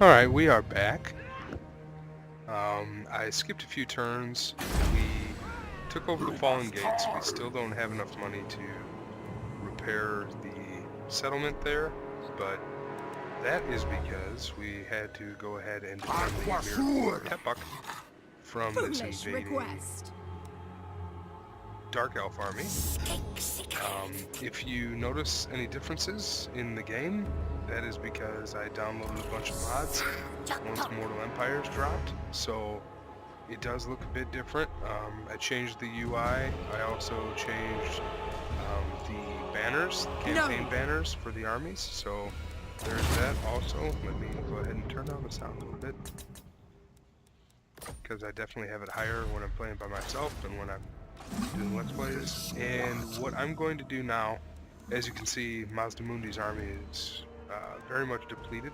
Alright, we are back. I skipped a few turns. We took over the Fallen Gates. We still don't have enough money to repair the settlement there, but that is because we had to go ahead and defend the Miracle of Tepuk from this Foolish invading request. Dark Elf army. If you notice any differences in the game, that is because I downloaded a bunch of mods once Mortal Empires dropped, so it does look a bit different. I changed the UI. I also changed the banners, campaign banners for the armies, so there's that also. Let me go ahead and turn down the sound a little bit, because I definitely have it higher when I'm playing by myself than when I'm doing Let's Plays. And what I'm going to do now, as you can see, Mazdamundi's army is very much depleted.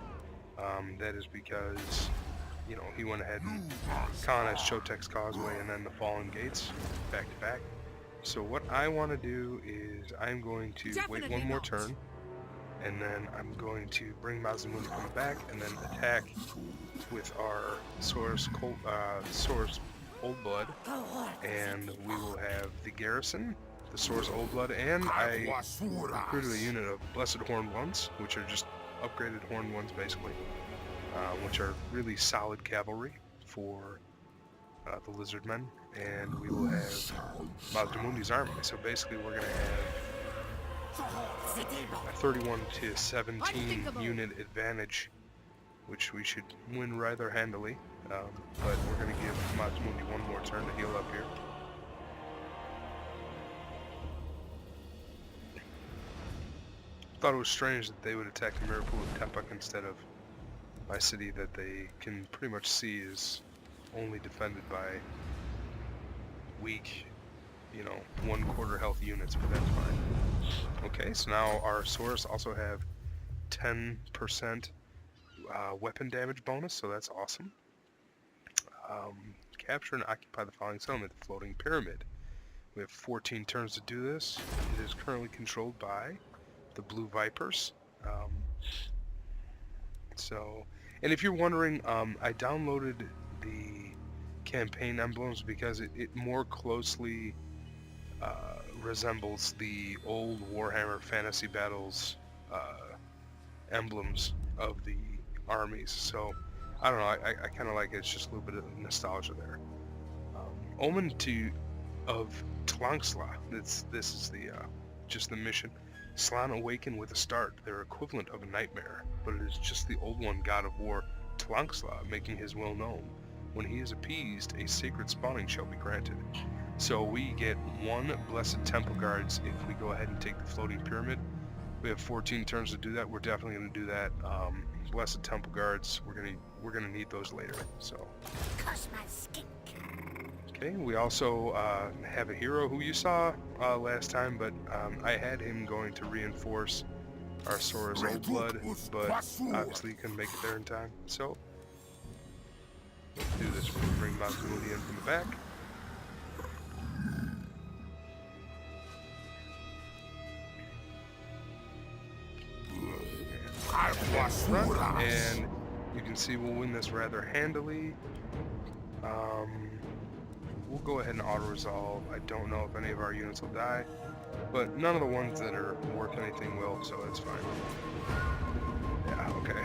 That is because, you know, he went ahead and colonized Chotek's Causeway and then the Fallen Gates back to back. So what I want to do is I'm going to wait one more turn, and then I'm going to bring Mazdamundi from the back and then attack with our Source Old Blood, and we will have the garrison, the Source Old Blood, and I recruited a unit of Blessed Horned Ones, which are just upgraded Horned Ones basically, which are really solid cavalry for the Lizard Men, and we will have Mazdamundi's army. So basically we're going to have a 31 to 17 unit advantage, which we should win rather handily. But we're going to give Mazdamundi one more turn to heal up here. Thought it was strange that they would attack the Miracle of Tepuk instead of my city that they can pretty much see is only defended by weak, you know, 1/4 health units, but that's fine. Okay, so now our Saurus also have 10% weapon damage bonus, so that's awesome. Capture and occupy the following settlement, the Floating Pyramid. We have 14 turns to do this. It is currently controlled by the Blue Vipers. And if you're wondering, I downloaded the campaign emblems because it more closely resembles the old Warhammer Fantasy Battles emblems of the armies. So I don't know, I kind of like it. It's just a little bit of nostalgia there. Omen of Tlangsla. This is the just the mission. Slan awaken with a start, their equivalent of a nightmare, but it is just the old one, god of war, Tlangsla, making his will known. When he is appeased, a sacred spawning shall be granted. So we get 1 Blessed Temple Guards if we go ahead and take the Floating Pyramid. We have 14 turns to do that. We're definitely going to do that. Blessed Temple Guards, we're gonna need those later. So. Okay, we also have a hero who you saw last time, but I had him going to reinforce our Saurus Old Blood, but obviously he couldn't make it there in time. So let's do this. We're gonna bring Mazdamundi in from the back. And you can see we'll win this rather handily. We'll go ahead and auto-resolve. I don't know if any of our units will die, but none of the ones that are worth anything will, so that's fine. Yeah, okay.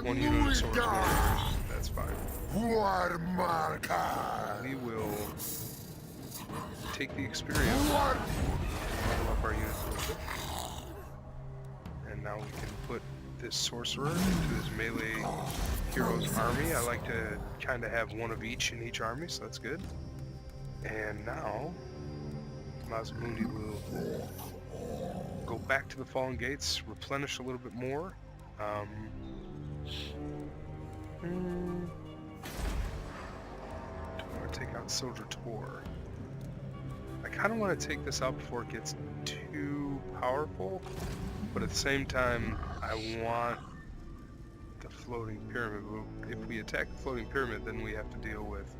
One unit of Source Warriors, that's fine. We will take the experience, level up our units a little bit, and now we can put this sorcerer into this melee hero's army. I like to kind of have one of each in each army, so that's good. And now Mazdamundi will go back to the Fallen Gates, replenish a little bit more. Do I want to take out Soldier Tor? I kind of want to take this out before it gets too powerful, but at the same time, I want the Floating Pyramid. If we attack the Floating Pyramid, then we have to deal with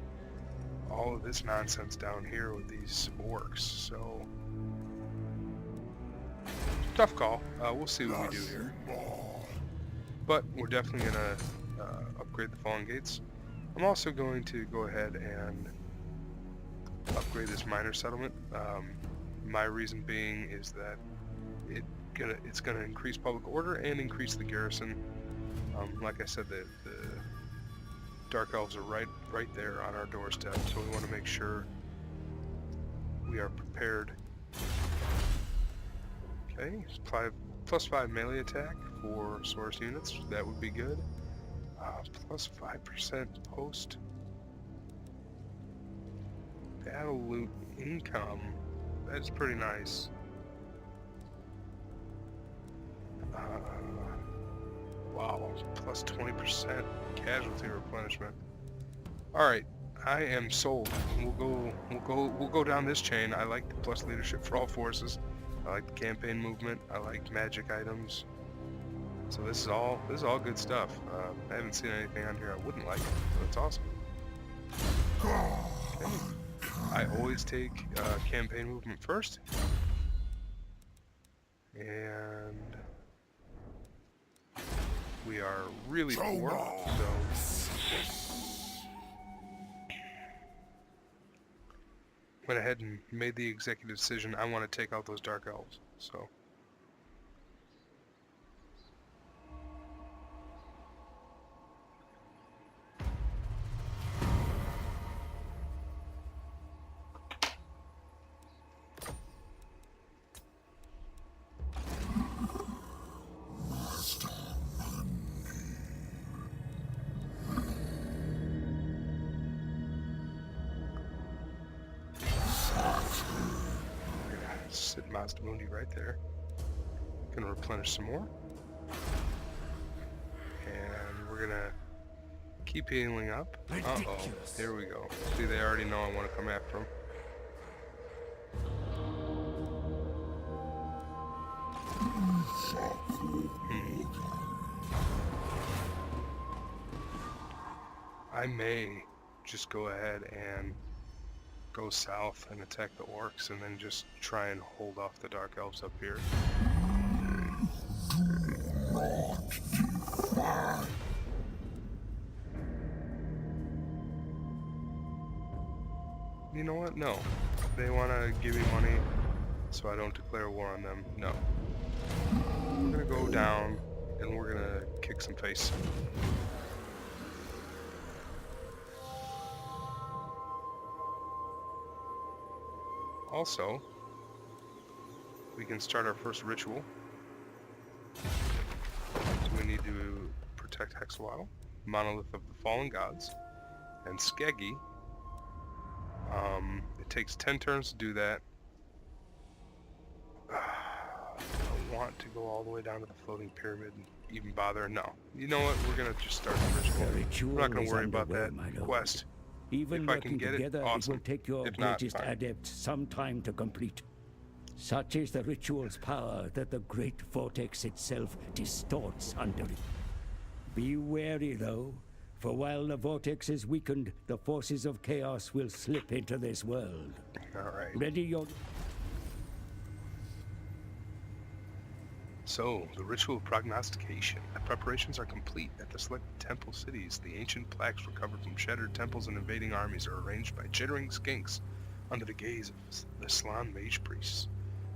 all of this nonsense down here with these orcs, so tough call. We'll see what we do here. but we're definitely gonna upgrade the Fallen Gates. I'm also going to go ahead and upgrade this miner settlement. My reason being is that it's gonna increase public order and increase the garrison. Like I said, the Dark Elves are right there on our doorstep, so we want to make sure we are prepared. Okay, +5 melee attack for source units. That would be good. Plus 5% post battle loot income. That's pretty nice. Wow, plus 20% casualty replenishment. All right, I am sold. We'll go down this chain. I like the plus leadership for all forces. I like the campaign movement. I like magic items. So this is all good stuff. I haven't seen anything on here I wouldn't like, so it's awesome. Okay. I always take campaign movement first, and we are really poor, so went ahead and made the executive decision. I want to take out those Dark Elves, so. Sit Mazdamundi right there. Gonna replenish some more. And we're gonna keep healing up. Uh-oh, here we go. See, they already know I want to come after them. I may just go ahead and go south and attack the orcs, and then just try and hold off the Dark Elves up here. You know what? No. They want to give me money, so I don't declare war on them. No. We're going to go down, and we're going to kick some face. Also, we can start our first ritual. So we need to protect Hexawile, Monolith of the Fallen Gods, and Skeggy. It takes 10 turns to do that. I don't want to go all the way down to the floating pyramid and even bother. No. You know what? We're going to just start the ritual. We're not going to worry about that quest. Even if I can get together, it, awesome. It will take your greatest adept some time to complete. Such is the ritual's power that the great Vortex itself distorts under it. Be wary, though, for while the Vortex is weakened, the forces of chaos will slip into this world. All right. Ready your... So, the ritual of prognostication. The preparations are complete. At the selected temple cities, the ancient plaques recovered from shattered temples and invading armies are arranged by jittering skinks under the gaze of the Slan mage priests.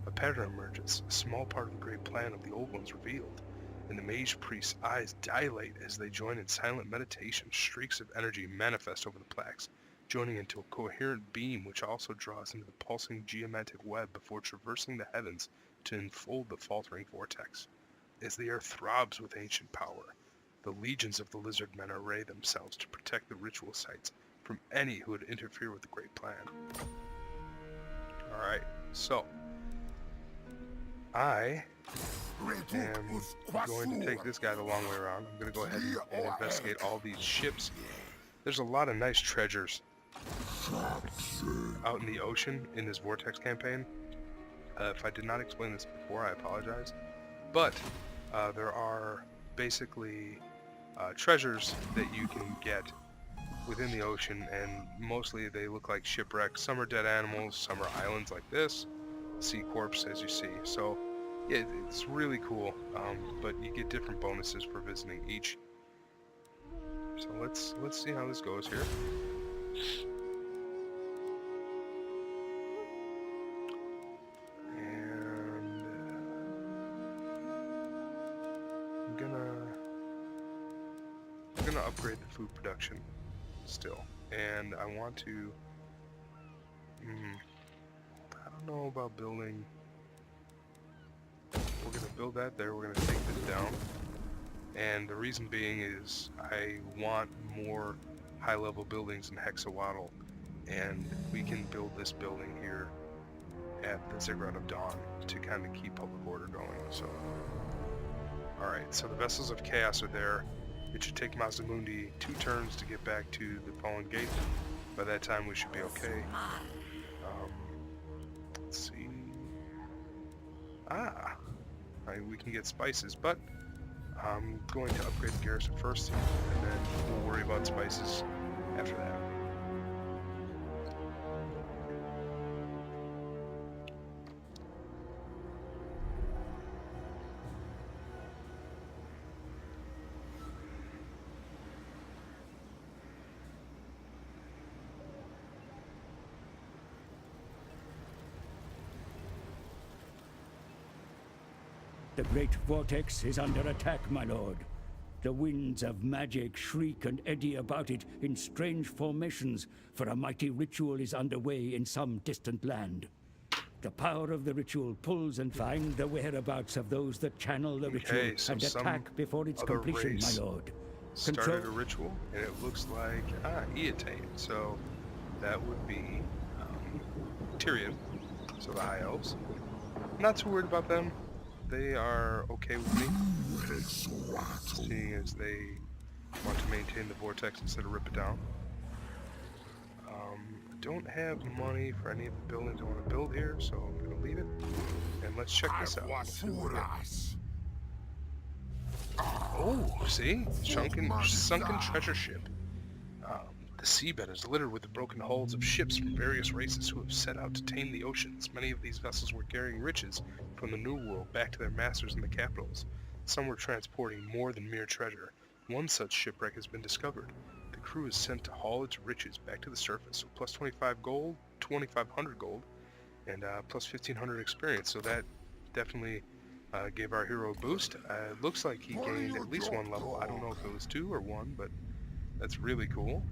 A pattern emerges, a small part of the great plan of the old ones revealed, and the mage priests' eyes dilate as they join in silent meditation. Streaks of energy manifest over the plaques, joining into a coherent beam which also draws into the pulsing geometric web before traversing the heavens to enfold the faltering vortex. As the earth throbs with ancient power, the legions of the lizard men array themselves to protect the ritual sites from any who would interfere with the great plan. Alright, so I am going to take this guy the long way around. I'm going to go ahead and investigate all these ships. There's a lot of nice treasures out in the ocean in this Vortex campaign. If I did not explain this before, I apologize. But there are basically treasures that you can get within the ocean, and mostly they look like shipwrecks. Some are dead animals, some are islands like this, sea corpse as you see. So yeah, it's really cool. But you get different bonuses for visiting each. So let's see how this goes here. And I'm gonna upgrade the food production still, and I want to. I don't know about building. We're gonna build that there. We're gonna take this down, and the reason being is I want more high-level buildings in Hexawaddle, and we can build this building here at the Ziggurat of Dawn to kind of keep public order going. So, all right. So the Vessels of Chaos are there. It should take Mazdamundi 2 turns to get back to the Fallen Gate. By that time, we should be okay. Let's see. We can get spices, but I'm going to upgrade the garrison first, and then we'll worry about spices after that. The great Vortex is under attack, my lord. The winds of magic shriek and eddy about it in strange formations, for a mighty ritual is underway in some distant land. The power of the ritual pulls and finds the whereabouts of those that channel the ritual so and attack before its completion, my lord. Started a ritual, and it looks like Eatane. So that would be Tyrion. So the High Elves. Not too worried about them. They are okay with me, seeing as they want to maintain the vortex instead of rip it down. I don't have money for any of the buildings I want to build here, so I'm going to leave it. And let's check this out. Oh, see? Sunken treasure ship. The seabed is littered with the broken hulls of ships from various races who have set out to tame the oceans. Many of these vessels were carrying riches from the New World back to their masters in the capitals. Some were transporting more than mere treasure. One such shipwreck has been discovered. The crew is sent to haul its riches back to the surface. So plus 25 gold, 2,500 gold, and plus 1,500 experience. So that definitely gave our hero a boost. It looks like he gained at least 1 level. I don't know if it was 2 or 1, but that's really cool.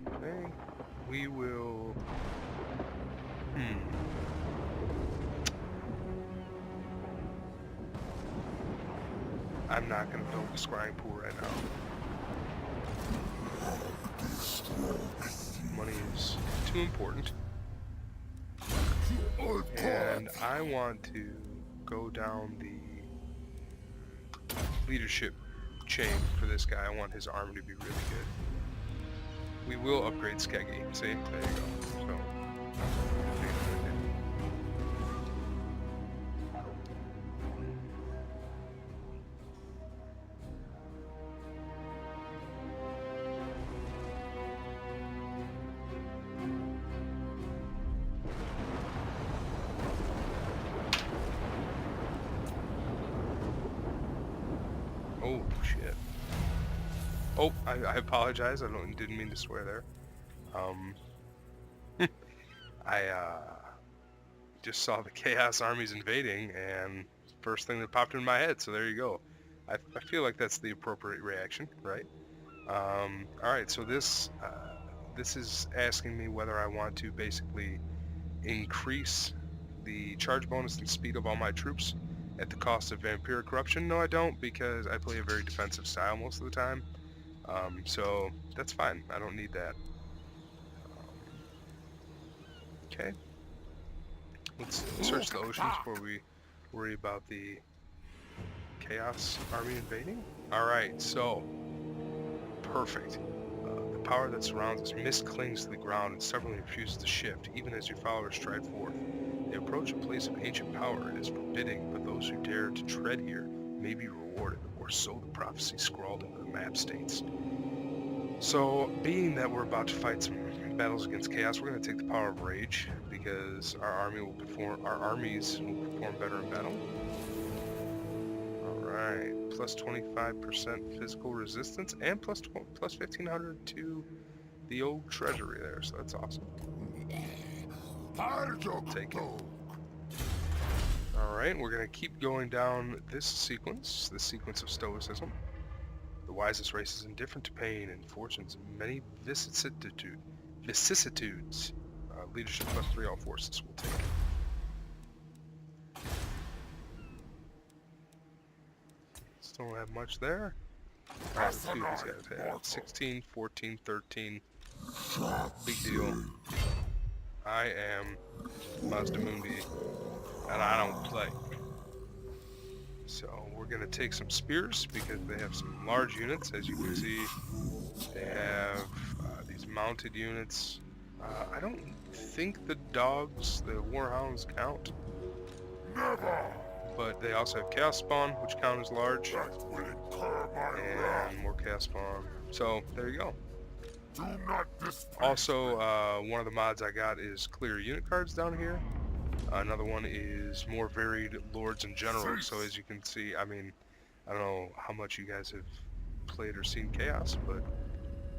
Okay, we will... I'm not going to build a scrying pool right now. Money is too important. And I want to go down the leadership chain for this guy. I want his army to be really good. We will upgrade Skeggy. See? There you go. So, oh shit. Oh, I apologize. Didn't mean to swear there. I just saw the Chaos armies invading, and first thing that popped in my head. So there you go. I feel like that's the appropriate reaction, right? All right. So this is asking me whether I want to basically increase the charge bonus and speed of all my troops at the cost of vampiric corruption. No, I don't, because I play a very defensive style most of the time. So that's fine. I don't need that. Okay. Let's search the oceans before we worry about the Chaos army invading. Alright, so perfect. The power that surrounds us. Mist clings to the ground and stubbornly refuses to shift, even as your followers stride forth. They approach a place of ancient power. It is forbidding, but those who dare to tread here may be rewarded, or so the prophecy scrawled into the map states. So, being that we're about to fight some battles against chaos, we're going to take the power of rage because our armies will perform better in battle. All right, plus 25% physical resistance and plus 1500 to the old treasury there, so that's awesome. Take it. All right, we're going to keep going down this sequence of stoicism. The wisest race is indifferent to pain and fortune's many vicissitudes. Leadership plus 3, all forces will take. Still don't have much there. Alright, let's see what these guys have. 16, 14, 13. Big deal. I am Mazdamundi, and I don't play. So we're going to take some spears because they have some large units, as you can see. They have these mounted units. I don't think the dogs, the warhounds, count. But they also have chaos spawn, which count as large. And more chaos spawn. So there you go. Also, one of the mods I got is clear unit cards down here. Another one is more varied lords and generals. So as you can see, I mean, I don't know how much you guys have played or seen Chaos, but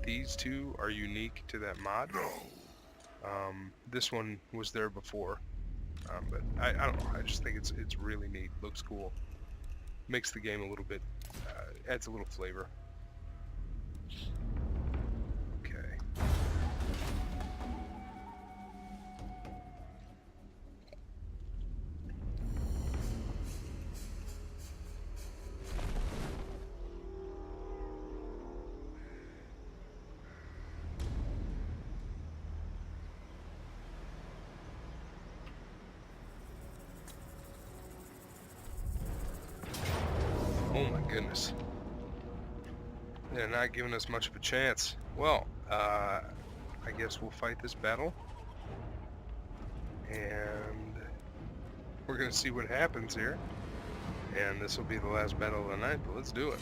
these two are unique to that mod. This one was there before, but I don't know. I just think it's really neat. Looks cool. Makes the game a little bit, adds a little flavor. Okay. Oh my goodness. They're not giving us much of a chance. Well, I guess we'll fight this battle. And we're going to see what happens here. And this will be the last battle of the night, but let's do it.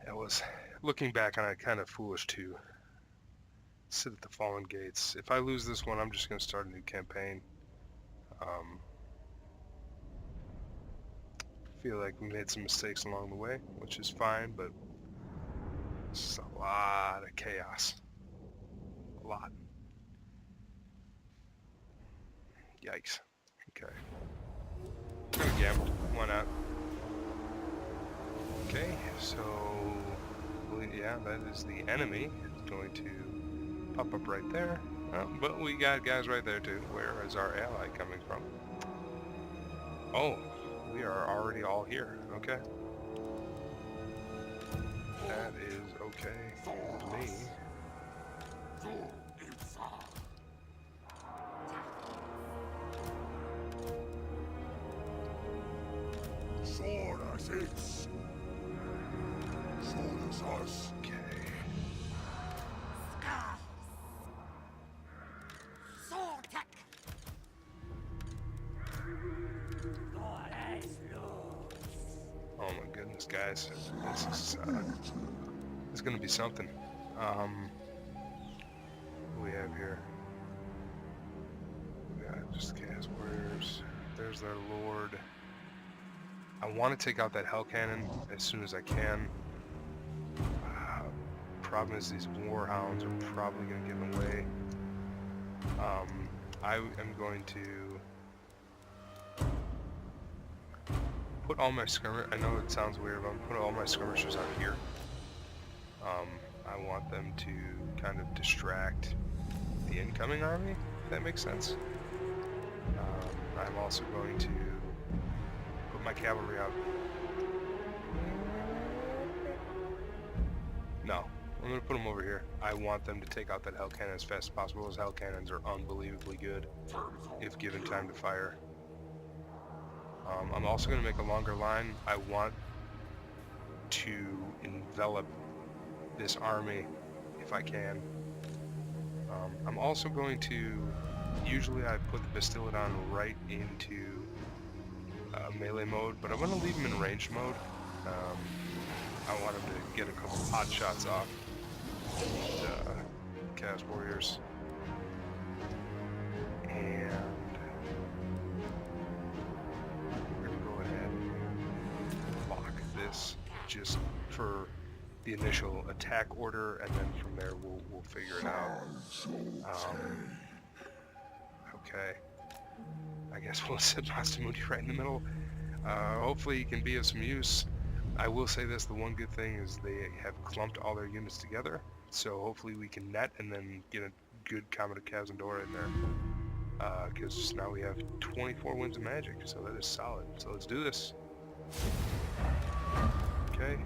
That was, looking back on it, kind of foolish to sit at the Fallen Gates. If I lose this one, I'm just going to start a new campaign. Feel like we made some mistakes along the way, which is fine, but it's a lot of chaos. A lot. Yikes. Okay. Yeah, why not? Okay, so yeah, that is the enemy. It's going to pop up right there. But we got guys right there too. Where is our ally coming from? Oh, we are already all here. Okay. That is okay with me. Okay. Oh my goodness, guys, this is gonna be something. What do we have here? We got just chaos warriors. There's their lord. I want to take out that hell cannon as soon as I can. Problem is these warhounds are probably gonna get in the way. I am going to put all my I know it sounds weird, but I'm putting all my skirmishers out here. I want them to kind of distract the incoming army, if that makes sense. I'm also going to put my cavalry out. No, I'm going to put them over here. I want them to take out that hell cannon as fast as possible. Those hell cannons are unbelievably good if given time to fire. I'm also going to make a longer line. I want to envelop this army if I can. I'm also going to Usually I put the Bastillodon right into melee mode, but I'm going to leave him in ranged mode. I want him to get a couple pot shots off Chaos Warriors. And we're going to go ahead and lock this just for the initial attack order, and then from there we'll figure it out. Okay. I guess we'll set Mazdamundi right in the middle. Hopefully he can be of some use. I will say this, the one good thing is they have clumped all their units together, so hopefully we can net and then get a good Comet of Kazandora in there. Because now we have 24 Winds of Magic, so that is solid. So let's do this. Okay.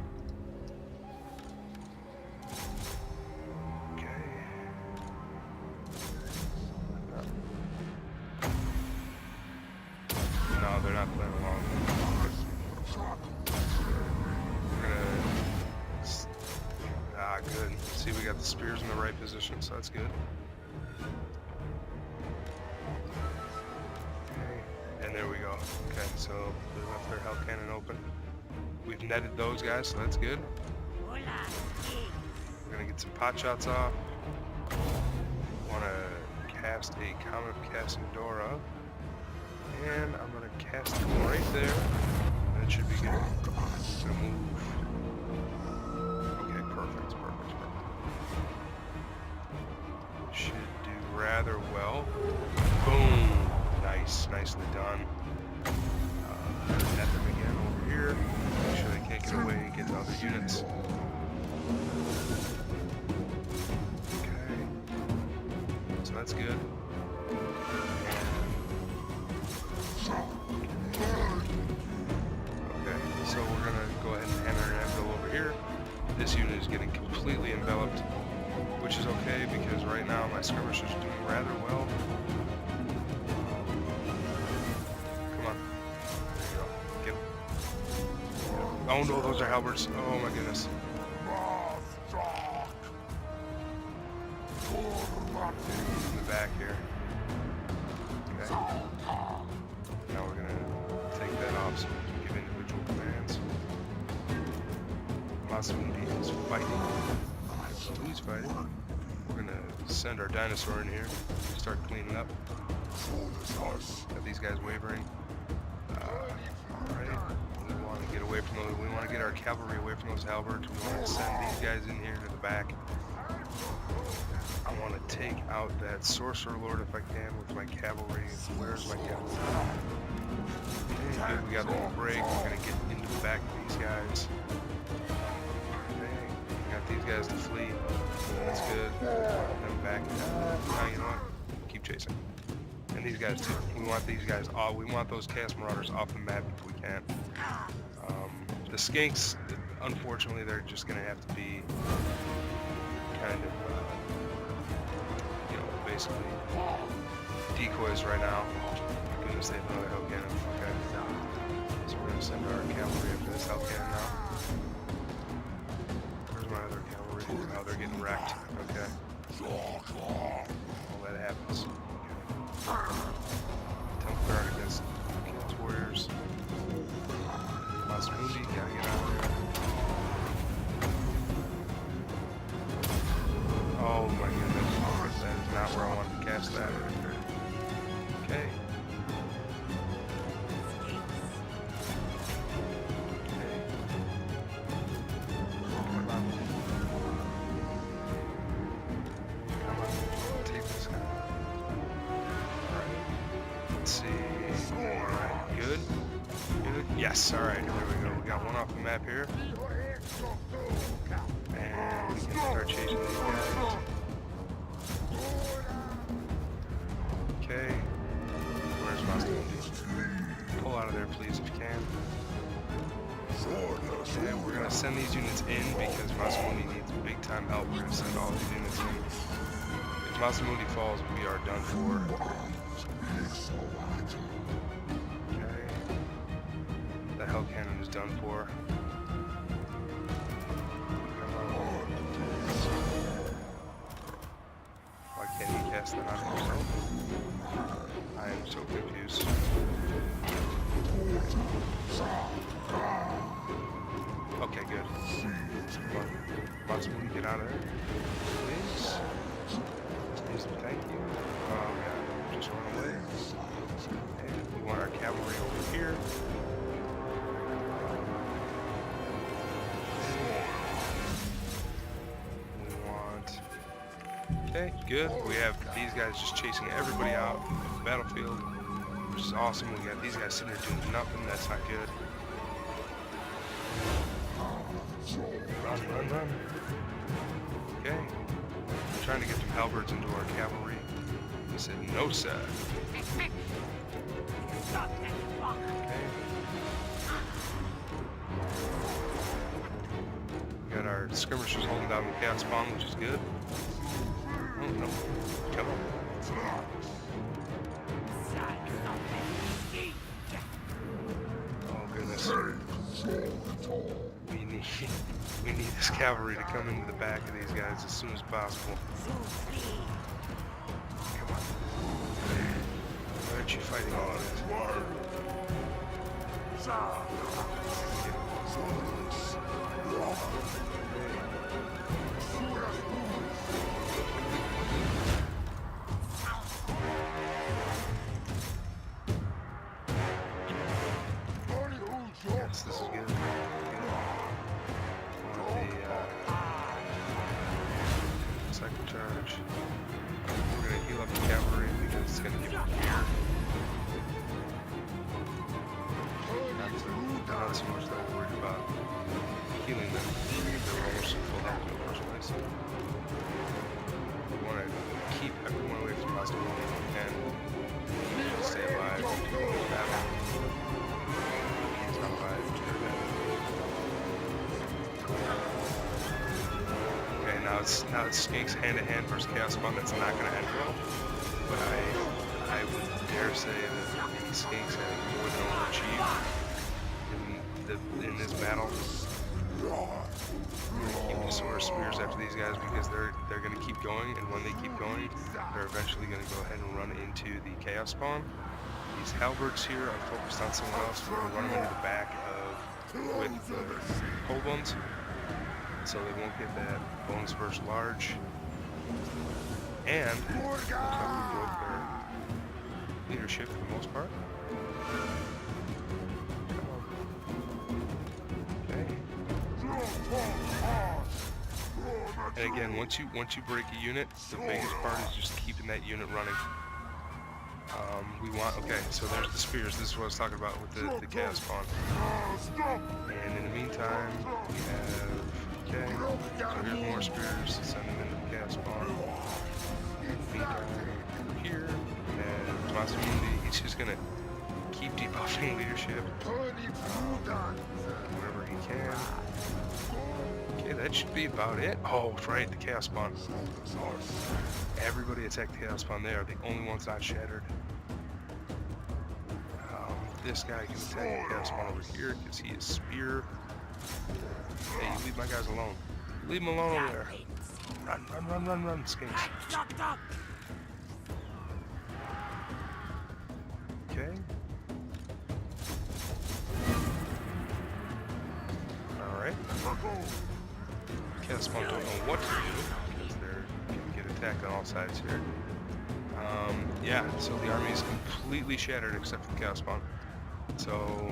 No, they're not playing along. We're gonna... good. See, we got the spears in the right position, so that's good. Okay, and there we go. Okay, so they left their Hell Cannon open. We've netted those guys, so that's good. We're gonna get some pot shots off. Wanna cast a Comet of Kazandora. And I'm going to cast it right there. That should be good. I'm going to move. Okay, perfect. Should do rather well. Boom! Nice, nicely done. Net them again over here. Make sure they can't get away and get to other units. Okay. So that's good. Okay, so we're gonna go ahead and enter an anvil over here. This unit is getting completely enveloped, which is okay because right now my skirmishers are doing rather well. Come on. There you go. Get him. Oh no, those are halberds. Oh my goodness. In the back here. Okay. Now we're gonna take that off so we can give individual commands. Mazdamundi is fighting. He's fighting. We're gonna send our dinosaur in here. Start cleaning up. Got these guys wavering. Alright. We want to get away from those. We want to get our cavalry away from those halberds. We want to send these guys in here to the back. I want to take out that Sorcerer Lord if I can with my cavalry. Where's my cavalry? Okay, good. We got a little break. We're going to get into the back of these guys. Okay, we got these guys to flee. That's good. Them back. Now, you know what? Keep chasing. And these guys too. We want these guys off. We want those Chaos Marauders off the map if we can. The Skinks, unfortunately, they're just going to have to be kind of, basically decoys right now. My goodness, they have another Hell Cannon. Okay. So we're going to send our cavalry up to this Hell Cannon now. Where's my other cavalry? Oh, they're getting wrecked. Okay. Well, that happens. Okay. Temple Guard against Chaos Warriors. Mazdamundi, gotta get out of there. Oh my goodness, that is not where I wanted to cast that. Okay. Come on, take this guy. Alright, let's see. Alright, good. Yes, alright, there we go. We got one off the map here. And we can start chasing these guys. Okay. Where's Mazdamundi? Pull out of there, please, if you can. Okay, we're going to send these units in because Mazdamundi needs big time help. We're going to send all these units in. If Mazdamundi falls, we are done for. Okay. The Hell Cannon is done for. Why can't he pass that on himself. I am so confused. Okay, good. Come on. Mazdamundi, get out of there. Please. Thank you. Yeah, just run away. And we want our cavalry over here. We want... Okay, good. We have these guys just chasing everybody out of the battlefield, which is awesome. We got these guys sitting there doing nothing. That's not good. Run, run, run. Okay. I'm trying to get some halberds into our cavalry. He said, no, sir. Okay. We got our skirmishers holding down the chaos spawn, which is good. Oh, no. Come on. Oh, goodness. We need this cavalry to come into the back of these guys as soon as possible. Come on. Why aren't you fighting all of this? Yes, this is good. Cycle charge. We're going to heal up the cavalry because it's going to give them gear. Not so much that we're worried about healing them. They're almost full health in the first place. We want to keep everyone away from Mazdamundi and stay alive to go to battle. He's not alive to their battle. Now it's Skinks hand-to-hand versus Chaos Spawn. That's not going to end well. But I would dare say that the Skinks have more than overachieved in this battle. You can sort of spears after these guys because they're going to keep going, and when they keep going, they're eventually going to go ahead and run into the Chaos Spawn. These halberds here are focused on someone else. We're going to run them into the back with the cold ones, so they won't get that bonus versus large. And looks like we broke their leadership for the most part. Okay. And again, once you break a unit, the biggest part is just keeping that unit running. Okay, so there's the spears. This is what I was talking about with the chaos spawn. And in the meantime, we have, okay, so here's more spears, send them into the chaos spawn. Meantime, over here, and Mazdamundi, he's just gonna keep debuffing leadership wherever he can. Okay, that should be about it. Oh, right, the chaos spawn. Everybody attacked the chaos spawn there. The only one's not shattered. This guy can attack the chaos spawn over here because he is spear. Hey, you leave my guys alone. Leave them alone over there. Run, run, run, run, run, Skinks. Okay. Alright. Chaos spawn don't know what to do because they're going to get attacked on all sides here. Yeah, so the army is completely shattered except for the chaos spawn. So,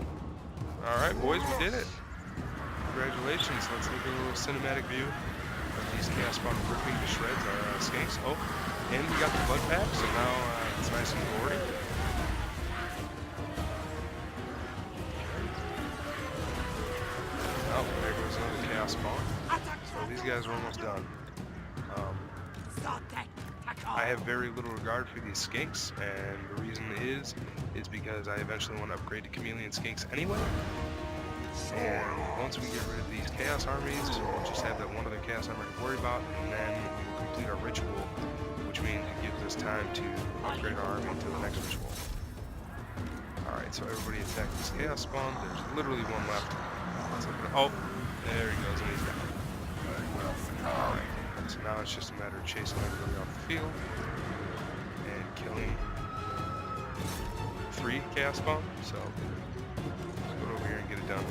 alright boys, we did it. Congratulations. Let's look at a little cinematic view of these chaos spawn ripping to shreds our Skinks. Oh, and we got the blood pack, so now it's nice and gory. Oh, there goes another chaos spawn. So these guys are almost done. I have very little regard for these Skinks, and the reason is because I eventually want to upgrade to chameleon Skinks anyway. And once we get rid of these chaos armies, we'll just have that one other chaos army to worry about, and then we'll complete our ritual, which means it gives us time to upgrade our army to the next ritual. Alright, so everybody attack this chaos spawn. There's literally one left. Let's look at it. Oh, there he goes, and he's down. Alright, so now it's just a matter of chasing everybody off the field. killing 3 chaos spawn, so let's go over here and get it done.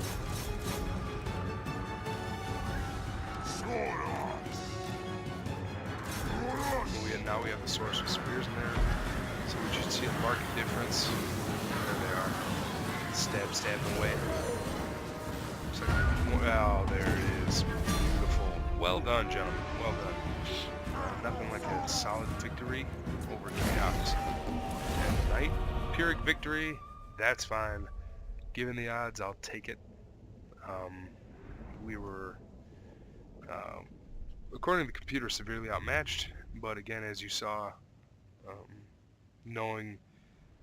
Now we have the Source with spears in there, so we should see a marked difference. There they are. Stab, stab away. Looks like, well, there it is. Beautiful. Well done, gentlemen. Well done. Nothing like a solid victory over chaos at night. Pyrrhic victory, that's fine. Given the odds, I'll take it. We were, according to the computer, severely outmatched. But again, as you saw, knowing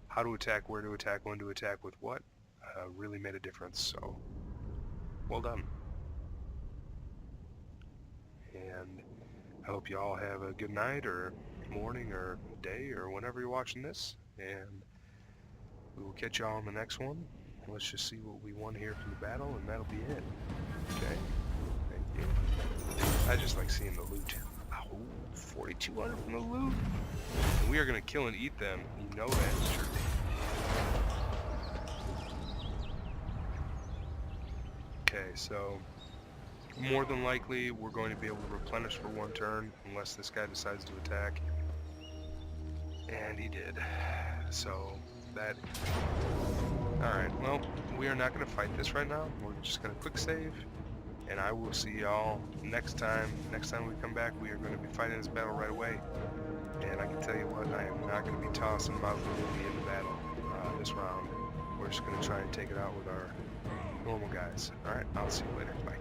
how to attack, where to attack, when to attack, with what, really made a difference. So, well done. And I hope you all have a good night, or morning, or day, or whenever you're watching this. And we will catch y'all on the next one. Let's just see what we won here from the battle, and that'll be it. Okay? Thank you. I just like seeing the loot. 4,200 from the loot. And we are going to kill and eat them. You know that, sure. Okay, so more than likely we're going to be able to replenish for 1 turn unless this guy decides to attack. And he did. So that... Alright, well, we are not going to fight this right now. We're just going to quick save. And I will see y'all next time. Next time we come back, we are going to be fighting this battle right away. And I can tell you what, I am not going to be tossing Mazdamundi in the battle this round. We're just going to try and take it out with our normal guys. Alright, I'll see you later. Bye.